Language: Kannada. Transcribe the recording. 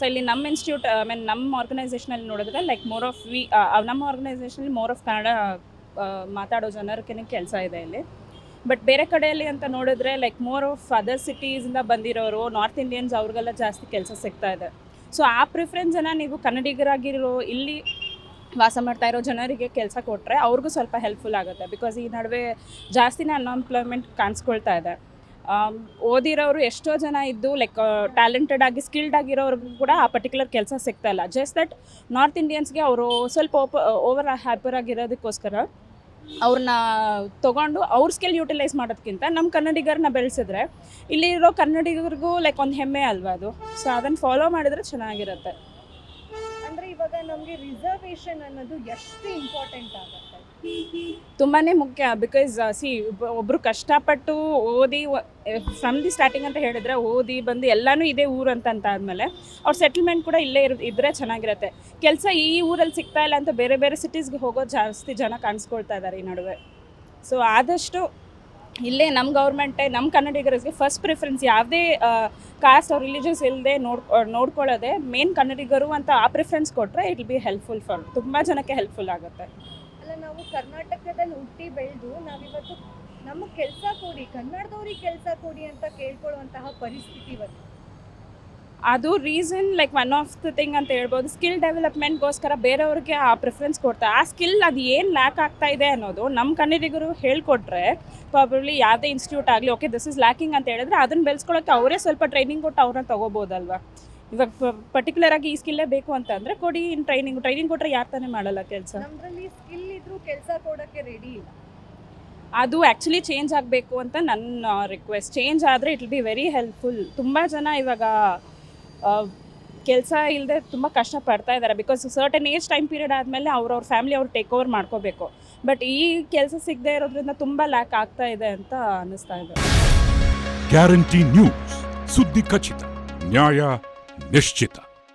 ಸೊ ಇಲ್ಲಿ ನಮ್ಮ ಇನ್ಸ್ಟಿಟ್ಯೂಟ್ ನಮ್ಮ ಆರ್ಗನೈಸೇಷನಲ್ಲಿ ನೋಡಿದ್ರೆ ಲೈಕ್ ನಮ್ಮ ಆರ್ಗನೈಸೇಷನಲ್ಲಿ ಮೋರ್ ಆಫ್ ಕನ್ನಡ ಮಾತಾಡೋ ಜನರಿಗೆ ಕೆಲಸ ಇದೆ ಇಲ್ಲಿ. ಬಟ್ ಬೇರೆ ಕಡೆಯಲ್ಲಿ ಅಂತ ನೋಡಿದ್ರೆ ಲೈಕ್ ಮೋರ್ ಆಫ್ ಅದರ್ ಸಿಟೀಸಿಂದ ಬಂದಿರೋರು ನಾರ್ತ್ ಇಂಡಿಯನ್ಸ್ ಅವ್ರಿಗೆಲ್ಲ ಜಾಸ್ತಿ ಕೆಲಸ ಸಿಗ್ತಾ ಇದೆ. ಸೊ ಆ ಪ್ರಿಫರೆನ್ಸನ್ನು ನೀವು ಕನ್ನಡಿಗರಾಗಿರೋ ಇಲ್ಲಿ ವಾಸ ಮಾಡ್ತಾ ಇರೋ ಜನರಿಗೆ ಕೆಲಸ ಕೊಟ್ಟರೆ ಅವ್ರಿಗೂ ಸ್ವಲ್ಪ ಹೆಲ್ಪ್ಫುಲ್ ಆಗುತ್ತೆ. ಬಿಕಾಸ್ ಈ ನಡುವೆ ಜಾಸ್ತಿನೇ ಅನ್ಎಂಪ್ಲಾಯ್ಮೆಂಟ್ ಕಾಣಿಸ್ಕೊಳ್ತಾ ಇದೆ. ಓದಿರೋರು ಎಷ್ಟೋ ಜನ ಇದ್ದು ಲೈಕ್ ಟ್ಯಾಲೆಂಟೆಡ್ ಆಗಿ ಸ್ಕಿಲ್ಡ್ ಆಗಿರೋರ್ಗೂ ಕೂಡ ಆ ಪರ್ಟಿಕ್ಯುಲರ್ ಕೆಲಸ ಸಿಗ್ತಾ ಇಲ್ಲ. ಜಸ್ಟ್ ದಟ್ ನಾರ್ತ್ ಇಂಡಿಯನ್ಸ್ಗೆ ಅವರು ಸ್ವಲ್ಪ ಓವರ್ ಹ್ಯಾಪರ್ ಆಗಿರೋದಕ್ಕೋಸ್ಕರ ಅವ್ರನ್ನ ತೊಗೊಂಡು ಅವ್ರ ಸ್ಕಿಲ್ ಯೂಟಿಲೈಸ್ ಮಾಡೋದಕ್ಕಿಂತ ನಮ್ಮ ಕನ್ನಡಿಗರನ್ನ ಬೆಳೆಸಿದ್ರೆ ಇಲ್ಲಿರೋ ಕನ್ನಡಿಗರಿಗೂ ಲೈಕ್ ಒಂದು ಹೆಮ್ಮೆ ಅಲ್ವಾ ಅದು. ಸೊ ಅದನ್ನು ಫಾಲೋ ಮಾಡಿದರೆ ಚೆನ್ನಾಗಿರುತ್ತೆ. ಅಂದರೆ ಇವಾಗ ನಮಗೆ ರಿಸರ್ವೇಷನ್ ಅನ್ನೋದು ಎಷ್ಟು ಇಂಪಾರ್ಟೆಂಟ್ ಆಗುತ್ತೆ? ತುಂಬಾ ಮುಖ್ಯ. ಬಿಕಾಸ್ ಒಬ್ಬರು ಕಷ್ಟಪಟ್ಟು ಓದಿ ಫ್ರಮ್ ದಿ ಸ್ಟಾರ್ಟಿಂಗ್ ಅಂತ ಹೇಳಿದ್ರೆ ಓದಿ ಬಂದು ಎಲ್ಲನೂ ಇದೇ ಊರು ಅಂತ ಆದಮೇಲೆ ಅವ್ರ ಸೆಟಲ್ಮೆಂಟ್ ಕೂಡ ಇಲ್ಲೇ ಇದ್ದರೆ ಚೆನ್ನಾಗಿರುತ್ತೆ. ಕೆಲಸ ಈ ಊರಲ್ಲಿ ಸಿಗ್ತಾ ಇಲ್ಲ ಅಂತ ಬೇರೆ ಬೇರೆ ಸಿಟೀಸ್ಗೆ ಹೋಗೋದು ಜಾಸ್ತಿ ಜನ ಕಾಣಿಸ್ಕೊಳ್ತಾ ಇದ್ದಾರೆ ಈ ನಡುವೆ. ಸೊ ಆದಷ್ಟು ಇಲ್ಲೇ ನಮ್ಮ ಗೌರ್ಮೆಂಟೇ ನಮ್ಮ ಕನ್ನಡಿಗರಿಗೆ ಫಸ್ಟ್ ಪ್ರಿಫರೆನ್ಸ್, ಯಾವುದೇ ಕಾಸ್ಟ್ ಅವ್ರ ರಿಲಿಜಿಯಸ್ ಇಲ್ಲದೆ ನೋಡ್ಕೊಳ್ಳೋದೆ ಮೇನ್ ಕನ್ನಡಿಗರು ಅಂತ ಆ ಪ್ರಿಫರೆನ್ಸ್ ಕೊಟ್ಟರೆ it will be helpful for ತುಂಬ ಜನಕ್ಕೆ ಹೆಲ್ಪ್ಫುಲ್ ಆಗುತ್ತೆ. ಅಲ್ಲ, ನಾವು ಕರ್ನಾಟಕದಲ್ಲಿ ಹುಟ್ಟಿ ಬೆಳೆದು ನಾವಿವತ್ತು ನಮಗೆ ಕೆಲಸ ಕೊಡಿ, ಕನ್ನಡದವ್ರಿಗೆ ಕೆಲಸ ಕೊಡಿ ಅಂತ ಕೇಳ್ಕೊಳ್ಳುವಂತಹ ಪರಿಸ್ಥಿತಿ ಇವತ್ತು. ಅದು reason like one of the thing ಅಂತ ಹೇಳ್ಬೋದು. ಸ್ಕಿಲ್ ಡೆವಲಪ್ಮೆಂಟ್ಗೋಸ್ಕರ ಬೇರೆಯವ್ರಿಗೆ ಆ ಪ್ರಿಫರೆನ್ಸ್ ಕೊಡ್ತಾರೆ. ಆ ಸ್ಕಿಲ್ ಅದು ಏನು ಲ್ಯಾಕ್ ಆಗ್ತಾ ಇದೆ ಅನ್ನೋದು ನಮ್ಮ ಕನ್ನಡಿಗರು ಹೇಳ್ಕೊಟ್ರೆ ಪ್ರಾಬಬ್ಲಿ ಯಾವುದೇ ಇನ್ಸ್ಟಿಟ್ಯೂಟ್ ಆಗಲಿ ಓಕೆ ದಿಸ್ ಇಸ್ ಲ್ಯಾಕಿಂಗ್ ಅಂತ ಹೇಳಿದ್ರೆ ಅದನ್ನು ಬೆಳೆಸ್ಕೊಳ್ಳೋಕ್ಕೆ ಅವರೇ ಸ್ವಲ್ಪ ಟ್ರೈನಿಂಗ್ ಕೊಟ್ಟು ಅವ್ರನ್ನ ತೊಗೋಬೋದಲ್ವ. ಇವಾಗ ಪರ್ಟಿಕ್ಯುಲರ್ ಆಗಿ ಈ ಸ್ಕಿಲ್ಲೇ ಬೇಕು ಅಂತಂದರೆ ಕೊಡಿ ಟ್ರೈನಿಂಗ್ ಕೊಟ್ಟರೆ ಯಾರು ತಾನೇ ಮಾಡಲ್ಲ ಕೆಲಸ. ನಮ್ಮಲ್ಲಿ ಸ್ಕಿಲ್ ಇದ್ರೂ ಕೆಲಸ ಕೊಡೋಕ್ಕೆ ರೆಡಿ ಇಲ್ಲ. ಅದು ಆ್ಯಕ್ಚುಲಿ ಚೇಂಜ್ ಆಗಬೇಕು ಅಂತ ನನ್ನ ರಿಕ್ವೆಸ್ಟ್. ಚೇಂಜ್ ಆದರೆ it will be very helpful. ತುಂಬ ಜನ ಇವಾಗ ಕೆಲಸ ಇಲ್ಲದೆ ತುಂಬ ಕಷ್ಟಪಡ್ತಾ ಇದ್ದಾರೆ. Because certain age time period ಆದಮೇಲೆ ಅವ್ರ ಫ್ಯಾಮಿಲಿ ಅವ್ರು ಟೇಕ್ ಓವರ್ ಮಾಡ್ಕೋಬೇಕು. ಬಟ್ ಈ ಕೆಲಸ ಸಿಗದೆ ಇರೋದ್ರಿಂದ ತುಂಬ ಲ್ಯಾಕ್ ಆಗ್ತಾ ಇದೆ ಅಂತ ಅನ್ನಿಸ್ತಾ ಇದೆ. ಗ್ಯಾರಂಟಿ ನ್ಯೂಸ್, ಸುದ್ದಿ ಖಚಿತ, ನ್ಯಾಯ ನಿಶ್ಚಿತ.